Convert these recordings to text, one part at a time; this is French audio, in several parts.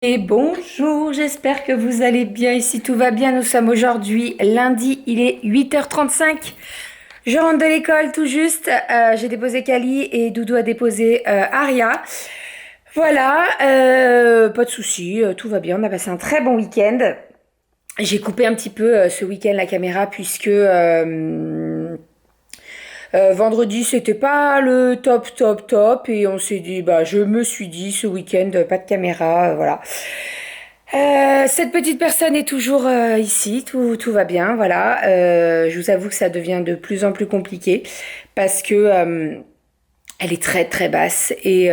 Et bonjour, j'espère que vous allez bien. Ici, tout va bien. Nous sommes aujourd'hui lundi, il est 8h35. Je rentre de l'école tout juste. J'ai déposé Kali et Doudou a déposé Aria. Voilà, pas de souci, tout va bien. On a passé un très bon week-end. J'ai coupé un petit peu ce week-end la caméra puisque vendredi c'était pas le top et on s'est dit je me suis dit ce week-end pas de caméra, voilà. Cette petite personne est toujours ici, tout va bien, voilà. Je vous avoue que ça devient de plus en plus compliqué parce que elle est très très basse et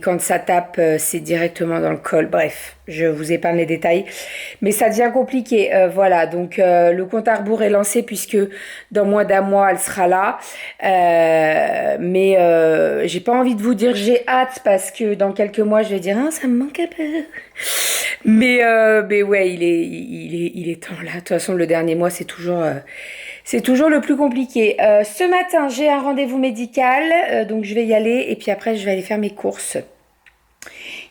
quand ça tape, c'est directement dans le col. Bref, je vous épargne les détails, mais ça devient compliqué. Voilà, donc le compte à rebours est lancé puisque dans moins d'un mois, elle sera là. Mais j'ai pas envie de vous dire j'ai hâte parce que dans quelques mois, je vais dire ah, ça me manque un peu. Mais ouais, il est temps là. De toute façon, le dernier mois, c'est toujours le plus compliqué. Ce matin, j'ai un rendez-vous médical, donc je vais y aller et puis après, je vais aller faire mes courses.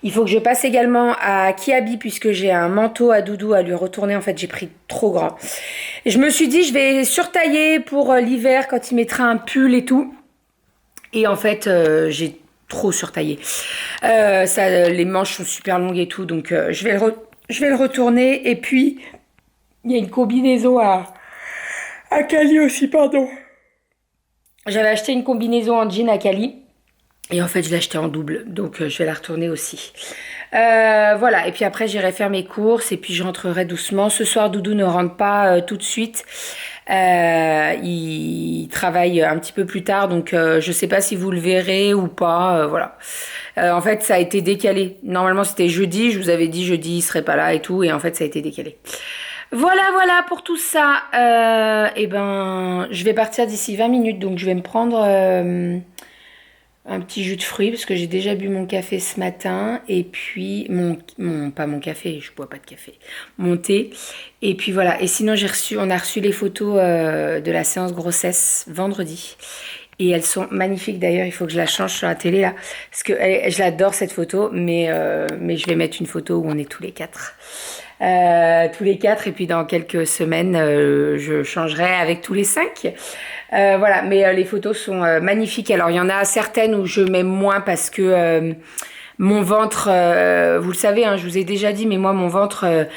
Il faut que je passe également à Kiabi puisque j'ai un manteau à Doudou à lui retourner. En fait, j'ai pris trop grand. Et je me suis dit, je vais surtailler pour l'hiver quand il mettra un pull et tout. Et en fait, j'ai trop surtaillé. Les manches sont super longues et tout, donc je vais le retourner. Et puis, il y a une combinaison à Cali aussi, pardon. J'avais acheté une combinaison en jean à Cali. Et en fait, je l'ai acheté en double, donc je vais la retourner aussi. Voilà, et puis après, j'irai faire mes courses et puis je rentrerai doucement. Ce soir, Doudou ne rentre pas tout de suite. Il travaille un petit peu plus tard, donc je sais pas si vous le verrez ou pas. Voilà. En fait, ça a été décalé. Normalement, c'était jeudi. Je vous avais dit jeudi, il serait pas là et tout, et en fait, ça a été décalé. Voilà pour tout ça. Et ben, je vais partir d'ici 20 minutes, donc je vais me prendre un petit jus de fruits parce que j'ai déjà bu mon café ce matin et puis pas mon café, je bois pas de café, mon thé et puis voilà. Et sinon on a reçu les photos de la séance grossesse vendredi et elles sont magnifiques d'ailleurs. Il faut que je la change sur la télé là parce que je l'adore cette photo, mais je vais mettre une photo où on est tous les quatre. Tous les quatre et puis dans quelques semaines je changerai avec tous les cinq. Voilà, mais les photos sont magnifiques. Alors il y en a certaines où je mets moins parce que mon ventre, vous le savez, hein, je vous ai déjà dit, mais moi mon ventre,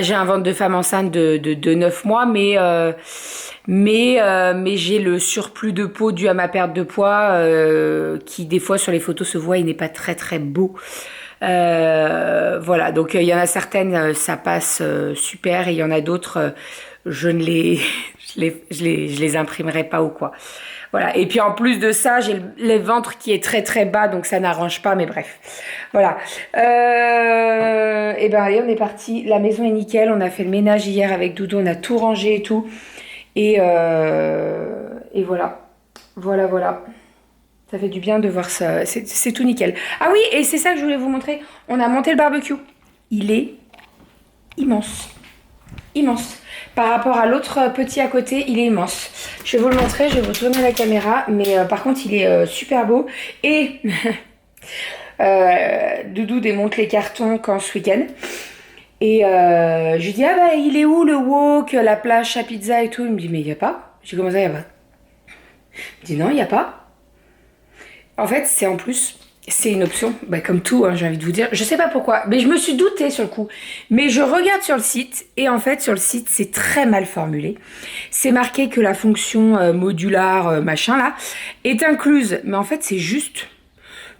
j'ai un ventre de femme enceinte de 9 mois, mais j'ai le surplus de peau dû à ma perte de poids qui des fois sur les photos se voit, il n'est pas très très beau. Voilà, donc il y en a certaines, ça passe super, et il y en a d'autres, je ne les, je les imprimerai pas ou quoi. Voilà. Et puis en plus de ça, j'ai le ventre qui est très très bas, donc ça n'arrange pas, mais bref. Voilà. Et ben allez, on est parti. La maison est nickel. On a fait le ménage hier avec Doudou, on a tout rangé et tout. Et voilà. Voilà. Ça fait du bien de voir ça. C'est tout nickel. Ah oui, et c'est ça que je voulais vous montrer. On a monté le barbecue. Il est immense. Immense. Par rapport à l'autre petit à côté, il est immense. Je vais vous le montrer, je vais vous tourner la caméra, mais par contre, il est super beau. Et Doudou démonte les cartons quand ce week-end. Et je lui dis, il est où le wok, la plage à pizza et tout? Il me dit, mais il n'y a pas. J'ai commencé, il n'y a pas. Il me dit, non, il n'y a pas. En fait, c'est une option, comme tout, hein, j'ai envie de vous dire. Je sais pas pourquoi, mais je me suis doutée sur le coup. Mais je regarde sur le site, et en fait, sur le site, c'est très mal formulé. C'est marqué que la fonction modular, machin là, est incluse. Mais en fait, c'est juste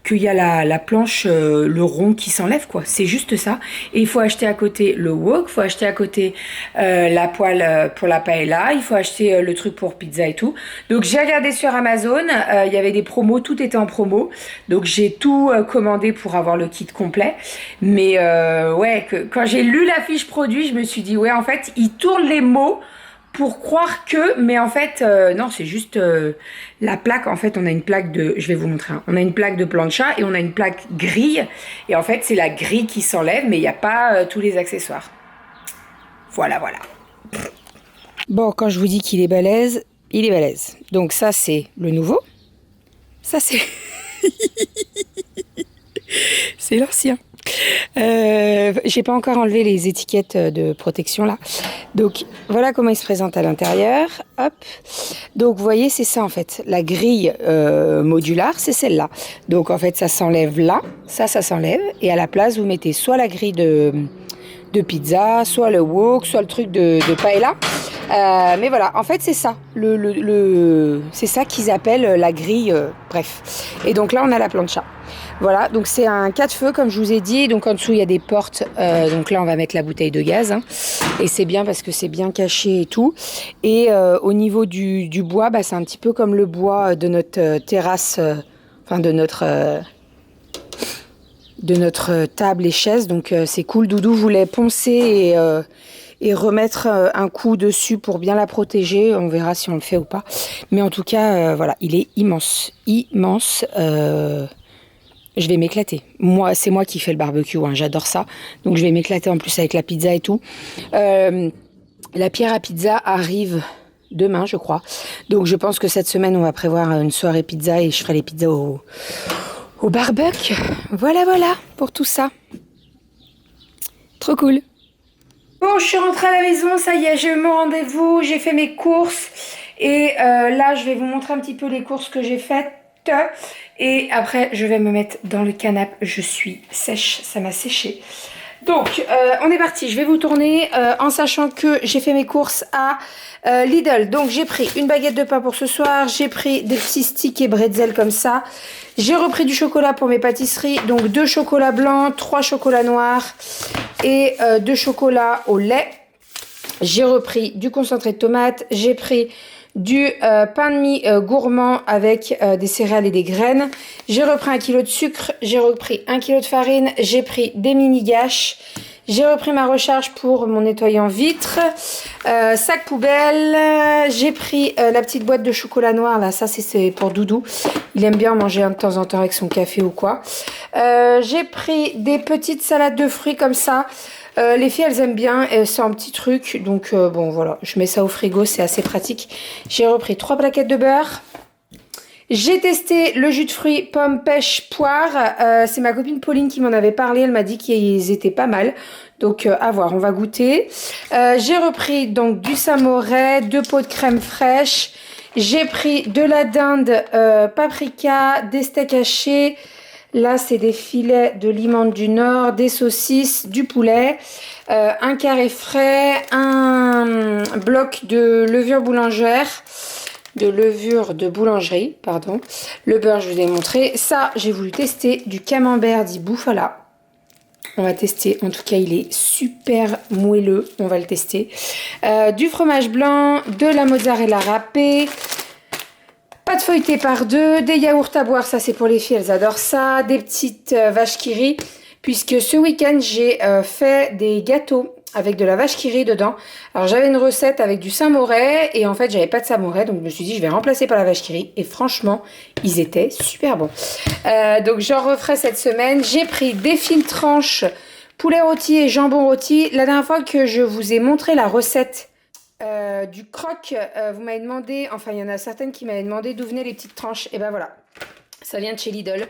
qu'il y a la planche, le rond qui s'enlève, quoi. C'est juste ça. Et il faut acheter à côté le wok, il faut acheter à côté la poêle pour la paella, il faut acheter le truc pour pizza et tout. Donc j'ai regardé sur Amazon, il y avait des promos, tout était en promo. Donc j'ai tout commandé pour avoir le kit complet. Mais quand j'ai lu la fiche produit, je me suis dit, ouais, en fait, ils tournent les mots pour croire que, mais en fait, non, c'est juste la plaque. En fait, on a une plaque je vais vous montrer, hein. On a une plaque de plancha et on a une plaque grille. Et en fait, c'est la grille qui s'enlève, mais il n'y a pas tous les accessoires. Voilà. Bon, quand je vous dis qu'il est balèze, il est balèze. Donc ça, c'est le nouveau. Ça, c'est... c'est l'ancien. J'ai pas encore enlevé les étiquettes de protection là. Donc voilà comment il se présente à l'intérieur. Hop. Donc vous voyez, c'est ça en fait. La grille modulaire, c'est celle-là. Donc en fait, ça s'enlève là. Ça s'enlève. Et à la place, vous mettez soit la grille de pizza, soit le wok, soit le truc de paella. Mais voilà, en fait, c'est ça. C'est ça qu'ils appellent la grille. Bref. Et donc là, on a la plancha. Voilà, donc c'est un 4 feux comme je vous ai dit. Donc en dessous il y a des portes. Donc là on va mettre la bouteille de gaz. Hein. Et c'est bien parce que c'est bien caché et tout. Et au niveau du bois, bah, c'est un petit peu comme le bois de notre terrasse, enfin de notre table et chaise. Donc c'est cool. Doudou voulait poncer et remettre un coup dessus pour bien la protéger. On verra si on le fait ou pas. Mais en tout cas, voilà, il est immense. Immense. Je vais m'éclater. Moi, c'est moi qui fais le barbecue, hein, j'adore ça. Donc je vais m'éclater en plus avec la pizza et tout. La pierre à pizza arrive demain, je crois. Donc je pense que cette semaine, on va prévoir une soirée pizza et je ferai les pizzas au barbecue. Voilà, voilà, pour tout ça. Trop cool. Bon, je suis rentrée à la maison, ça y est, j'ai eu mon rendez-vous, j'ai fait mes courses. Et là, je vais vous montrer un petit peu les courses que j'ai faites. Et après, je vais me mettre dans le canapé. Je suis sèche, ça m'a séché. Donc, on est parti. Je vais vous tourner en sachant que j'ai fait mes courses à Lidl. Donc, j'ai pris une baguette de pain pour ce soir. J'ai pris des petits sticks et bretzels comme ça. J'ai repris du chocolat pour mes pâtisseries. Donc, 2 chocolats blancs, 3 chocolats noirs et 2 chocolats au lait. J'ai repris du concentré de tomate. J'ai pris du pain de mie gourmand avec des céréales et des graines. J'ai repris 1 kg de sucre, j'ai repris 1 kg de farine, j'ai pris des mini gâches, j'ai repris ma recharge pour mon nettoyant vitre, sac poubelle, j'ai pris la petite boîte de chocolat noir, là ça c'est pour Doudou, il aime bien manger de temps en temps avec son café ou quoi. J'ai pris des petites salades de fruits comme ça. Les filles elles aiment bien, c'est un petit truc, donc bon voilà, je mets ça au frigo, c'est assez pratique. J'ai repris 3 plaquettes de beurre. J'ai testé le jus de fruits pomme, pêche, poire. C'est ma copine Pauline qui m'en avait parlé, elle m'a dit qu'ils étaient pas mal. Donc à voir, on va goûter. J'ai repris donc du samouraï, 2 pots de crème fraîche. J'ai pris de la dinde paprika, des steaks hachés. Là, c'est des filets de limande du Nord, des saucisses, du poulet, un carré frais, un bloc de levure de boulangerie, pardon. Le beurre, je vous ai montré. Ça, j'ai voulu tester du camembert dit Bouffala. On va tester, en tout cas, il est super moelleux, on va le tester. Du fromage blanc, de la mozzarella râpée. Pâte feuilletée par 2, des yaourts à boire, ça c'est pour les filles, elles adorent ça, des petites vaches qui rient, puisque ce week-end j'ai fait des gâteaux avec de la vache qui rit dedans. Alors j'avais une recette avec du samouraï et en fait j'avais pas de samouraï, donc je me suis dit je vais remplacer par la vache qui rit et franchement ils étaient super bons. Donc j'en referai cette semaine. J'ai pris des fines tranches poulet rôti et jambon rôti. La dernière fois que je vous ai montré la recette du croque, vous m'avez demandé, enfin il y en a certaines qui m'avaient demandé d'où venaient les petites tranches, et ben voilà, ça vient de chez Lidl,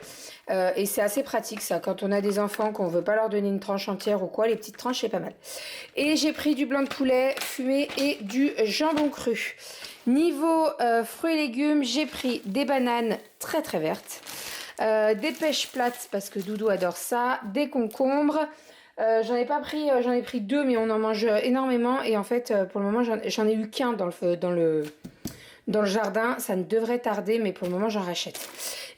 et c'est assez pratique ça, quand on a des enfants qu'on veut pas leur donner une tranche entière ou quoi, les petites tranches c'est pas mal. Et j'ai pris du blanc de poulet fumé et du jambon cru. Niveau fruits et légumes, j'ai pris des bananes très très vertes, des pêches plates parce que Doudou adore ça, des concombres. J'en ai pas pris, j'en ai pris 2 mais on en mange énormément et en fait pour le moment j'en ai eu qu'un dans le jardin, ça ne devrait tarder mais pour le moment j'en rachète.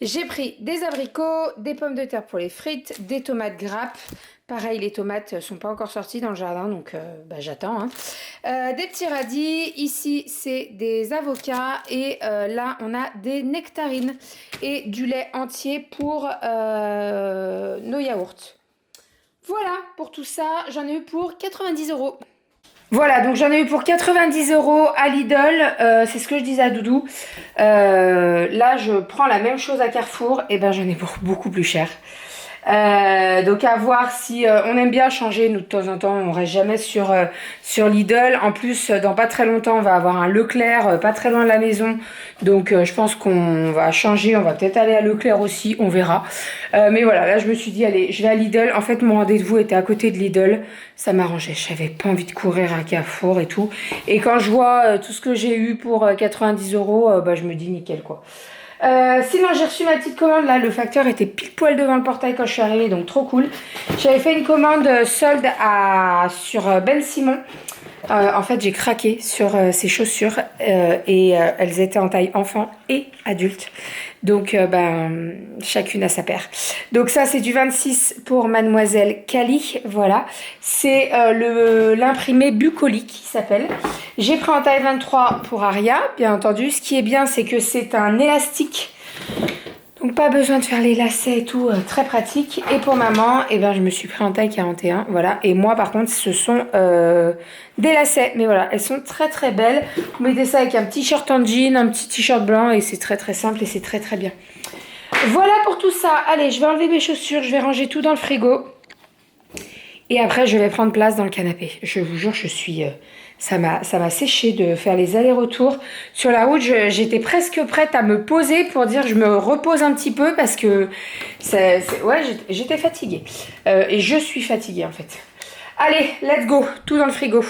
J'ai pris des abricots, des pommes de terre pour les frites, des tomates grappes, pareil les tomates sont pas encore sorties dans le jardin donc bah, j'attends hein. Des petits radis, ici c'est des avocats et là on a des nectarines et du lait entier pour nos yaourts. Voilà, pour tout ça, j'en ai eu pour 90 €. Voilà, donc j'en ai eu pour 90 € à Lidl, c'est ce que je disais à Doudou. Là, je prends la même chose à Carrefour, et ben j'en ai pour beaucoup plus cher. Donc à voir si on aime bien changer, nous de temps en temps, on reste jamais sur Lidl. En plus, dans pas très longtemps, on va avoir un Leclerc pas très loin de la maison. Donc je pense qu'on va changer, on va peut-être aller à Leclerc aussi, on verra. Mais voilà, là je me suis dit, allez, je vais à Lidl. En fait, mon rendez-vous était à côté de Lidl. Ça m'arrangeait, j'avais pas envie de courir à Carrefour et tout. Et quand je vois tout ce que j'ai eu pour 90 euros, bah, je me dis nickel quoi. Sinon j'ai reçu ma petite commande là, le facteur était pile poil devant le portail quand je suis arrivée, donc trop cool. J'avais fait une commande solde sur Ben Simon. En fait j'ai craqué sur ces chaussures et elles étaient en taille enfant et adulte. Donc ben, chacune a sa paire. Donc ça c'est du 26 pour Mademoiselle Cali, voilà. C'est l'imprimé bucolique qui s'appelle. J'ai pris en taille 23 pour Aria, bien entendu. Ce qui est bien c'est que c'est un élastique. Donc pas besoin de faire les lacets et tout, très pratique. Et pour maman, eh ben, je me suis pris en taille 41, voilà. Et moi par contre ce sont des lacets, mais voilà, elles sont très très belles. Vous mettez ça avec un petit short en jean, un petit t-shirt blanc et c'est très très simple et c'est très très bien. Voilà pour tout ça. Allez, je vais enlever mes chaussures, je vais ranger tout dans le frigo. Et après je vais prendre place dans le canapé. Je vous jure, je suis... ça m'a séché de faire les allers-retours. Sur la route, j'étais presque prête à me poser pour dire je me repose un petit peu parce que ouais, j'étais fatiguée. Et je suis fatiguée en fait. Allez, let's go. Tout dans le frigo.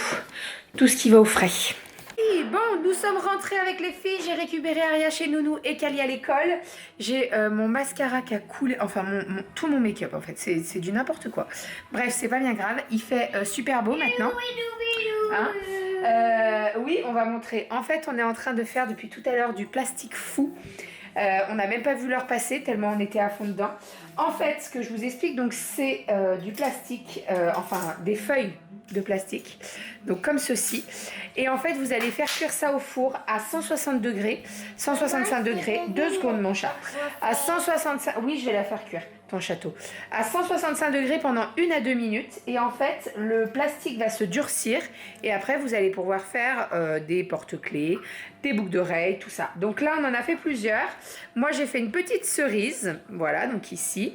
Tout ce qui va au frais. Et bon, nous sommes rentrés avec les filles. J'ai récupéré Aria chez Nounou et Kali à l'école. J'ai mon mascara qui a coulé. Enfin, tout mon make-up en fait. C'est du n'importe quoi. Bref, c'est pas bien grave. Il fait super beau maintenant. Hein oui, on va montrer. En fait, on est en train de faire depuis tout à l'heure du plastique fou. On n'a même pas vu l'heure passer tellement on était à fond dedans. En fait, ce que je vous explique, donc c'est du plastique, enfin des feuilles de plastique, donc comme ceci. Et en fait, vous allez faire cuire ça au four à 160 degrés, 165 degrés, 2 secondes mon chat. À 165, oui, je vais la faire cuire. Ton château. À 165 degrés pendant 1 à 2 minutes. Et en fait, le plastique va se durcir. Et après, vous allez pouvoir faire des porte-clés, des boucles d'oreilles, tout ça. Donc là, on en a fait plusieurs. Moi, j'ai fait une petite cerise. Voilà, donc ici.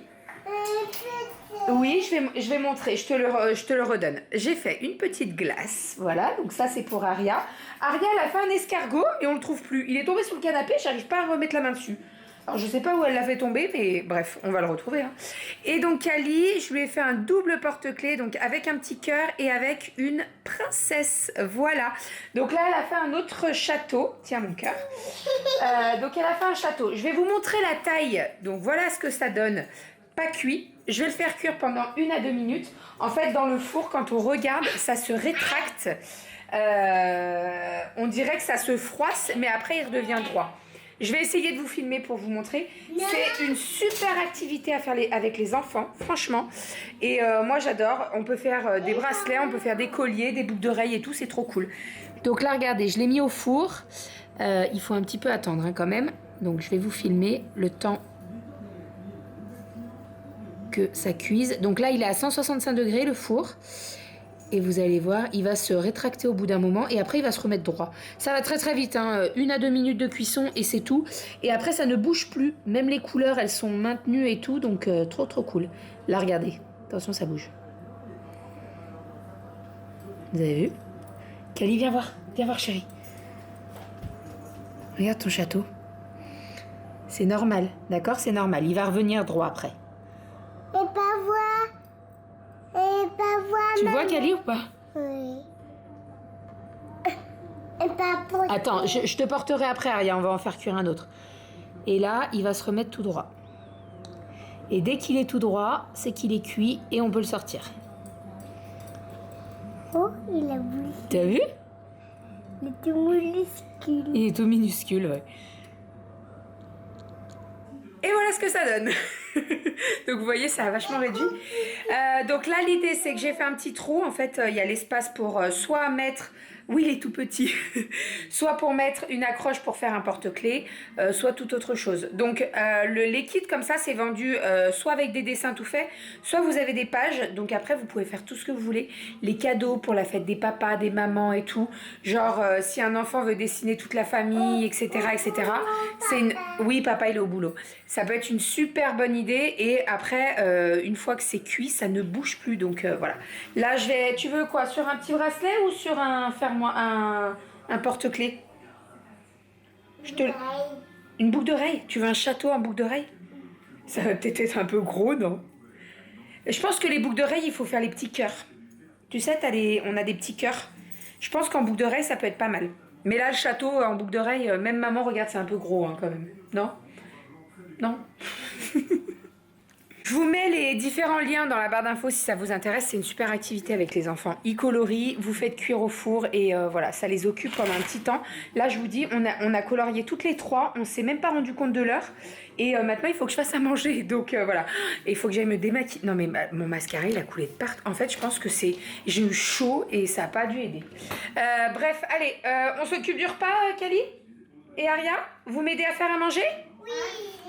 Oui, je vais montrer. Je te le redonne. J'ai fait une petite glace. Voilà, donc ça, c'est pour Aria. Aria, elle a fait un escargot et on le trouve plus. Il est tombé sur le canapé. J'arrive pas à remettre la main dessus. Alors, je sais pas où elle l'a fait tomber, mais bref, on va le retrouver. Hein. Et donc, Kali, je lui ai fait un double porte-clés, donc avec un petit cœur et avec une princesse. Voilà. Donc là, elle a fait un autre château. Tiens, mon cœur. Donc, elle a fait un château. Je vais vous montrer la taille. Donc, voilà ce que ça donne. Pas cuit. Je vais le faire cuire pendant 1 à 2 minutes. En fait, dans le four, quand on regarde, ça se rétracte. On dirait que ça se froisse, mais après, il redevient droit. Je vais essayer de vous filmer pour vous montrer. C'est une super activité à faire avec les enfants, franchement. Et moi, j'adore. On peut faire des bracelets, on peut faire des colliers, des boucles d'oreilles et tout. C'est trop cool. Donc là, regardez, je l'ai mis au four. Il faut un petit peu attendre hein, quand même. Donc, je vais vous filmer le temps que ça cuise. Donc là, il est à 165 degrés, le four. Et vous allez voir, il va se rétracter au bout d'un moment et après il va se remettre droit. Ça va très très vite, hein. 1 à 2 minutes de cuisson et c'est tout. Et après ça ne bouge plus, même les couleurs elles sont maintenues et tout, donc trop trop cool. Là regardez, attention ça bouge. Vous avez vu? Kali, viens voir chérie. Regarde ton château. C'est normal, d'accord? C'est normal, il va revenir droit après. Tu vois Kali ou pas? Oui. Attends, je te porterai après, Aria, on va en faire cuire un autre. Et là, il va se remettre tout droit. Et dès qu'il est tout droit, c'est qu'il est cuit et on peut le sortir. Oh, il a bougé. T'as vu? Il est tout minuscule. Il est tout minuscule, ouais. Et voilà ce que ça donne. Donc vous voyez, ça a vachement réduit. Donc là, l'idée, c'est que j'ai fait un petit trou. En fait, il y a l'espace pour soit mettre Oui, il est tout petit. Soit pour mettre une accroche pour faire un porte-clés, soit toute autre chose. Donc les kits comme ça, c'est vendu soit avec des dessins tout faits, soit vous avez des pages. Donc après, vous pouvez faire tout ce que vous voulez. Les cadeaux pour la fête des papas, des mamans et tout. Genre si un enfant veut dessiner toute la famille, etc., etc. C'est une... Oui, papa, il est au boulot. Ça peut être une super bonne idée. Et après, une fois que c'est cuit, ça ne bouge plus. Donc voilà. Là, je vais. Tu veux quoi? Sur un petit bracelet ou sur un fermoir, un porte-clés? Je te... Une boucle d'oreille? Tu veux un château en boucle d'oreille? Ça va peut-être être un peu gros, non? Je pense que les boucles d'oreilles, il faut faire les petits cœurs. Tu sais, on a des petits cœurs. Je pense qu'en boucle d'oreille, ça peut être pas mal. Mais là, le château en boucle d'oreille, même maman, regarde, c'est un peu gros hein, quand même. Non? Non? Je vous mets les différents liens dans la barre d'infos si ça vous intéresse. C'est une super activité avec les enfants. Ils colorient, vous faites cuire au four et voilà, ça les occupe pendant un petit temps. Là, je vous dis, on a colorié toutes les trois. On s'est même pas rendu compte de l'heure. Et maintenant, il faut que je fasse à manger. Donc voilà. Et il faut que j'aille me démaquiller. Non, mais mon mascara, il a coulé de partout. En fait, je pense que c'est... J'ai eu chaud et ça n'a pas dû aider. Bref, allez, on s'occupe du repas, Kali et Aria. Vous m'aidez à faire à manger?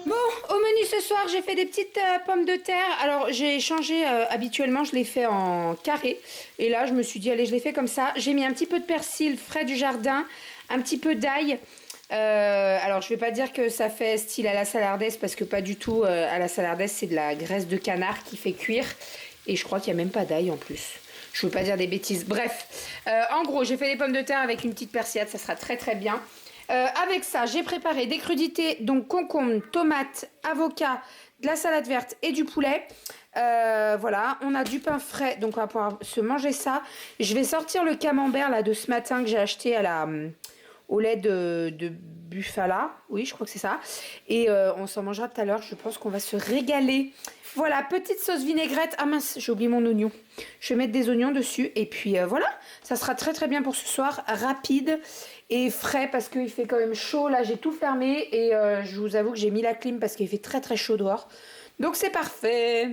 Bon, au menu ce soir, j'ai fait des petites pommes de terre. Alors, j'ai changé, habituellement, je les fais en carré. Et là, je me suis dit, allez, je les fais comme ça. J'ai mis un petit peu de persil frais du jardin, un petit peu d'ail. Alors, je vais pas dire que ça fait style à la salardaise, parce que pas du tout. À la salardaise, c'est de la graisse de canard qui fait cuire. Et je crois qu'il n'y a même pas d'ail en plus. Je veux pas dire des bêtises. Bref, en gros, j'ai fait des pommes de terre avec une petite persillade. Ça sera très très bien. Avec ça, j'ai préparé des crudités, donc concombre, tomates, avocat, de la salade verte et du poulet. Voilà, on a du pain frais, donc on va pouvoir se manger ça. Je vais sortir le camembert là de ce matin que j'ai acheté au lait de Buffala. Oui, je crois que c'est ça. Et on s'en mangera tout à l'heure. Je pense qu'on va se régaler. Voilà, petite sauce vinaigrette. Ah mince, j'ai oublié mon oignon. Je vais mettre des oignons dessus. Et puis voilà, ça sera très très bien pour ce soir. Rapide et frais parce qu'il fait quand même chaud. Là, j'ai tout fermé. Et je vous avoue que j'ai mis la clim parce qu'il fait très très chaud dehors. Donc c'est parfait.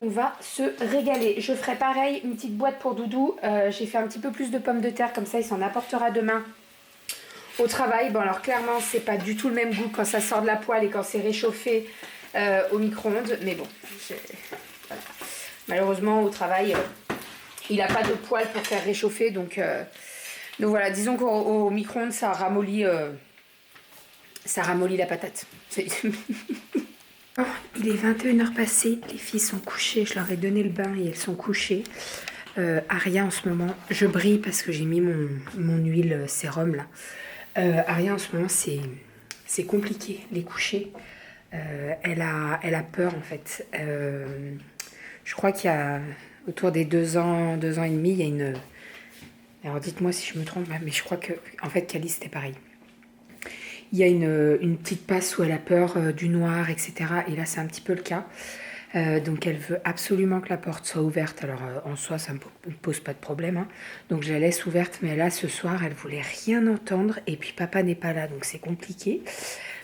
On va se régaler. Je ferai pareil, une petite boîte pour Doudou. J'ai fait un petit peu plus de pommes de terre. Comme ça, il s'en apportera demain au travail. Bon, alors clairement, c'est pas du tout le même goût quand ça sort de la poêle et quand c'est réchauffé au micro-ondes. Mais bon, voilà. Malheureusement, au travail, il n'a pas de poêle pour faire réchauffer. Donc voilà, disons qu'au micro-ondes, ça ramollit la patate. Oh, il est 21h passé. Les filles sont couchées. Je leur ai donné le bain et elles sont couchées. Aria, en ce moment, je brille parce que j'ai mis mon huile sérum là. Aria, en ce moment, c'est compliqué, les coucher. Elle a peur, en fait. Je crois qu'il y a, autour des 2 ans et demi, il y a une... Alors, dites-moi si je me trompe, mais je crois que, en fait, Cali, c'était pareil. Il y a une petite passe où elle a peur du noir, etc. Et là, c'est un petit peu le cas. Donc elle veut absolument que la porte soit ouverte. Alors en soi ça ne me pose pas de problème hein. Donc je la laisse ouverte, mais là ce soir elle voulait rien entendre et puis papa n'est pas là donc c'est compliqué.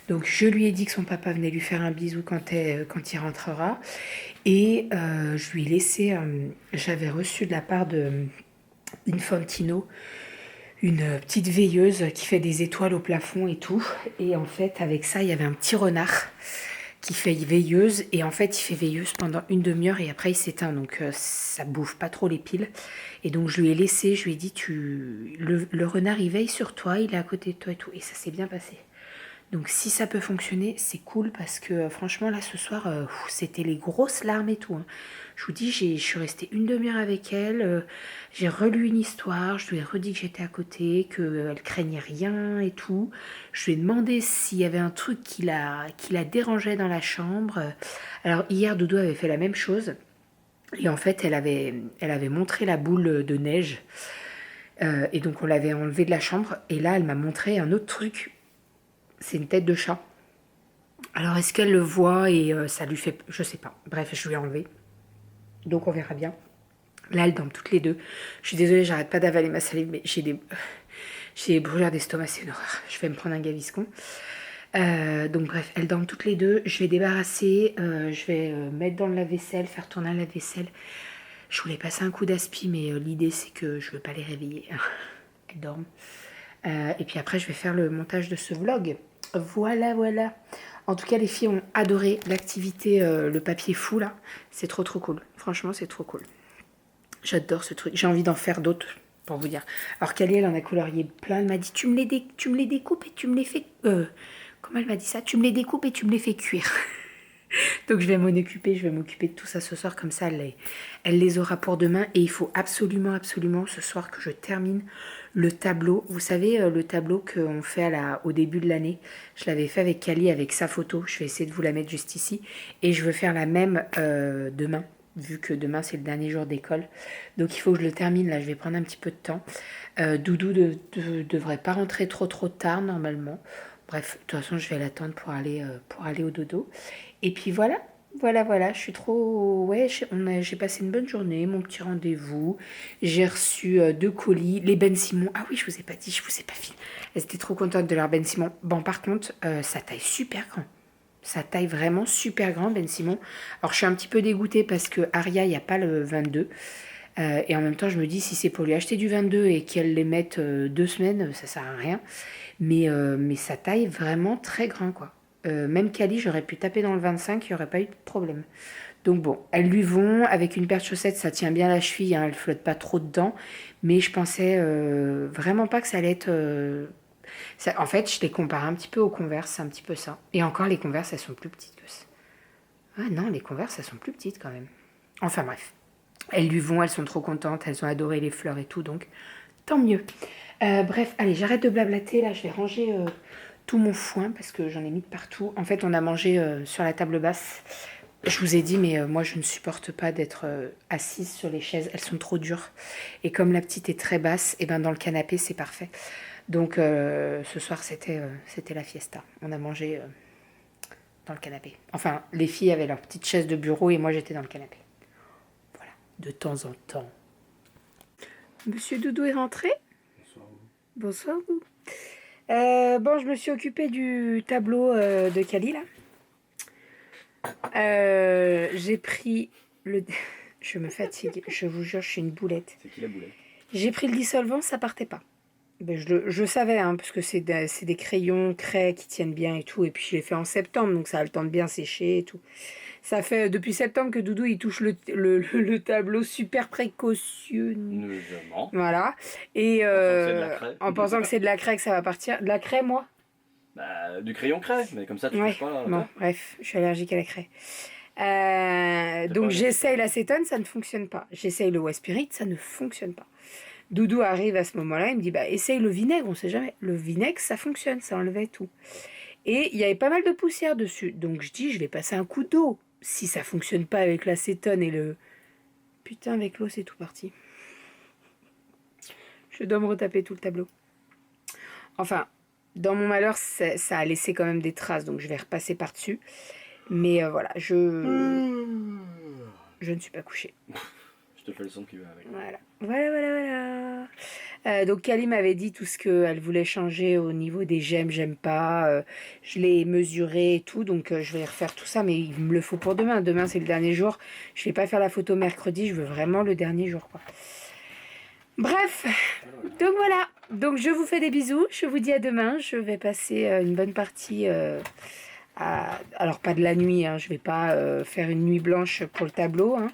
Donc je lui ai dit que son papa venait lui faire un bisou quand il rentrera et je lui ai laissé, j'avais reçu de la part de Infantino une petite veilleuse qui fait des étoiles au plafond et tout, et en fait avec ça il y avait un petit renard qui fait veilleuse et en fait il fait veilleuse pendant une demi-heure et après il s'éteint donc ça bouffe pas trop les piles et donc je lui ai laissé, je lui ai dit le renard il veille sur toi, il est à côté de toi et tout et ça s'est bien passé. Donc si ça peut fonctionner, c'est cool parce que franchement là ce soir c'était les grosses larmes et tout hein. Je vous dis, je suis restée une demi-heure avec elle, j'ai relu une histoire, je lui ai redit que j'étais à côté, qu'elle craignait rien et tout. Je lui ai demandé s'il y avait un truc qui la dérangeait dans la chambre. Alors hier Doudou avait fait la même chose et en fait elle avait montré la boule de neige et donc on l'avait enlevée de la chambre et là elle m'a montré un autre truc. C'est une tête de chat. Alors est-ce qu'elle le voit et ça lui fait... Je sais pas. Bref, je lui ai enlevé. Donc on verra bien. Là, elles dorment toutes les deux. Je suis désolée, j'arrête pas d'avaler ma salive, mais j'ai des brûlures d'estomac, c'est une horreur. Je vais me prendre un gaviscon. Donc bref, elles dorment toutes les deux. Je vais débarrasser, je vais mettre dans le lave-vaisselle, faire tourner le lave-vaisselle. Je voulais passer un coup d'aspi, mais l'idée c'est que je veux pas les réveiller. qu'elle dorme. Et puis après, je vais faire le montage de ce vlog. Voilà, voilà. En tout cas, les filles ont adoré l'activité, le papier fou là. C'est trop cool. Franchement, c'est trop cool. J'adore ce truc. J'ai envie d'en faire d'autres, pour vous dire. Alors Kali, elle en a colorié plein. Elle m'a dit, tu me les découpes et tu me les fais... comment elle m'a dit ça? Tu me les découpes et tu me les fais cuire. Donc je vais m'en occuper, je vais m'occuper de tout ça ce soir. Comme ça, elle les aura pour demain. Et il faut absolument ce soir que je termine le tableau. Vous savez, le tableau qu'on fait au début de l'année. Je l'avais fait avec Kali, avec sa photo. Je vais essayer de vous la mettre juste ici. Et je veux faire la même demain. Vu que demain c'est le dernier jour d'école. Donc il faut que je le termine, là je vais prendre un petit peu de temps. Doudou devrait pas rentrer trop tard normalement. Bref, de toute façon je vais l'attendre pour aller au dodo. Et puis voilà, je suis trop... Ouais, j'ai passé une bonne journée, mon petit rendez-vous. J'ai reçu 2 colis, les Ben Simon. Ah oui, je vous ai pas dit, je vous ai pas filmé. Elles étaient trop contentes de leur Ben Simon. Bon par contre, ça taille super grand. Ça taille vraiment super grand, Ben Simon. Alors, je suis un petit peu dégoûtée parce que Aria, il n'y a pas le 22. Et en même temps, je me dis, si c'est pour lui acheter du 22 et qu'elle les mette 2 semaines, ça sert à rien. Mais ça taille vraiment très grand, quoi. Même Kali, j'aurais pu taper dans le 25, il n'y aurait pas eu de problème. Donc bon, elles lui vont. Avec une paire de chaussettes, ça tient bien la cheville, hein, elle ne flotte pas trop dedans. Mais je pensais vraiment pas que ça allait être... en fait, je les compare un petit peu aux Converse, c'est un petit peu ça. Et encore, les Converse, elles sont plus petites que ça. Ah non, les Converse, elles sont plus petites quand même. Enfin bref, elles lui vont, elles sont trop contentes, elles ont adoré les fleurs et tout, donc tant mieux. Bref, allez, j'arrête de blablater, là, je vais ranger tout mon foin, parce que j'en ai mis de partout. En fait, on a mangé sur la table basse. Je vous ai dit, mais moi, je ne supporte pas d'être assise sur les chaises, elles sont trop dures. Et comme la petite est très basse, et ben dans le canapé, c'est parfait. Donc ce soir c'était la fiesta. On a mangé dans le canapé. Enfin, les filles avaient leur petite chaise de bureau et moi j'étais dans le canapé. Voilà, de temps en temps. Monsieur Doudou est rentré? Bonsoir. Bonsoir. Bon, je me suis occupée du tableau de Kali là. J'ai pris le... Je me fatigue, je vous jure, je suis une boulette. C'est qui la boulette? J'ai pris le dissolvant, ça partait pas. Ben, je savais, hein, parce que c'est des crayons craie qui tiennent bien et tout. Et puis je l'ai fait en septembre, donc ça a le temps de bien sécher et tout. Ça fait depuis septembre que Doudou il touche le tableau super précautionneusement. Voilà. Et en pensant que c'est de la craie que ça va partir. De la craie, moi? Bah, du crayon craie, mais comme ça tu Ouais. touches pas là. Bon, bref, je suis allergique à la craie. Donc j'essaye l'acétone, ça ne fonctionne pas. J'essaye le West Spirit, ça ne fonctionne pas. Doudou arrive à ce moment-là, il me dit bah essaye le vinaigre, on sait jamais. Le vinaigre ça fonctionne, ça enlevait tout. Et il y avait pas mal de poussière dessus, donc je dis je vais passer un coup d'eau. Si ça fonctionne pas avec l'acétone et le... Putain, avec l'eau c'est tout parti. Je dois me retaper tout le tableau. Enfin, dans mon malheur, ça a laissé quand même des traces, donc je vais repasser par-dessus. Mais voilà, je ne suis pas couchée. Je te fais le son qui va avec. Voilà. Donc Kali m'avait dit tout ce qu'elle voulait changer au niveau des j'aime pas. Je l'ai mesuré et tout, donc je vais refaire tout ça, mais il me le faut pour demain. Demain c'est le dernier jour. Je vais pas faire la photo mercredi, je veux vraiment le dernier jour, quoi. Bref, donc voilà. Donc je vous fais des bisous, je vous dis à demain. Je vais passer une bonne partie... alors pas de la nuit, hein, je vais pas faire une nuit blanche pour le tableau, hein.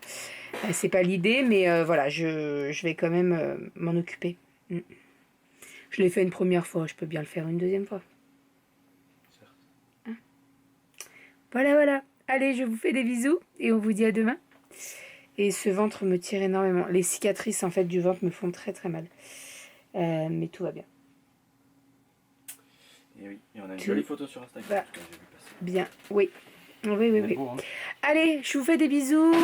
C'est pas l'idée, mais voilà, je vais quand même m'en occuper. Je l'ai fait une première fois, je peux bien le faire une deuxième fois. Hein? Voilà. Allez, je vous fais des bisous et on vous dit à demain. Et ce ventre me tire énormément. Les cicatrices en fait du ventre me font très mal. Mais tout va bien. Et oui, et on a une jolie photo sur Instagram. Bah, J'ai vu passer. bien, oui. Oui. Beau, hein. Allez, je vous fais des bisous.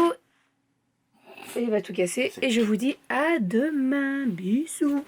Et il va tout casser. Et je vous dis à demain. Bisous.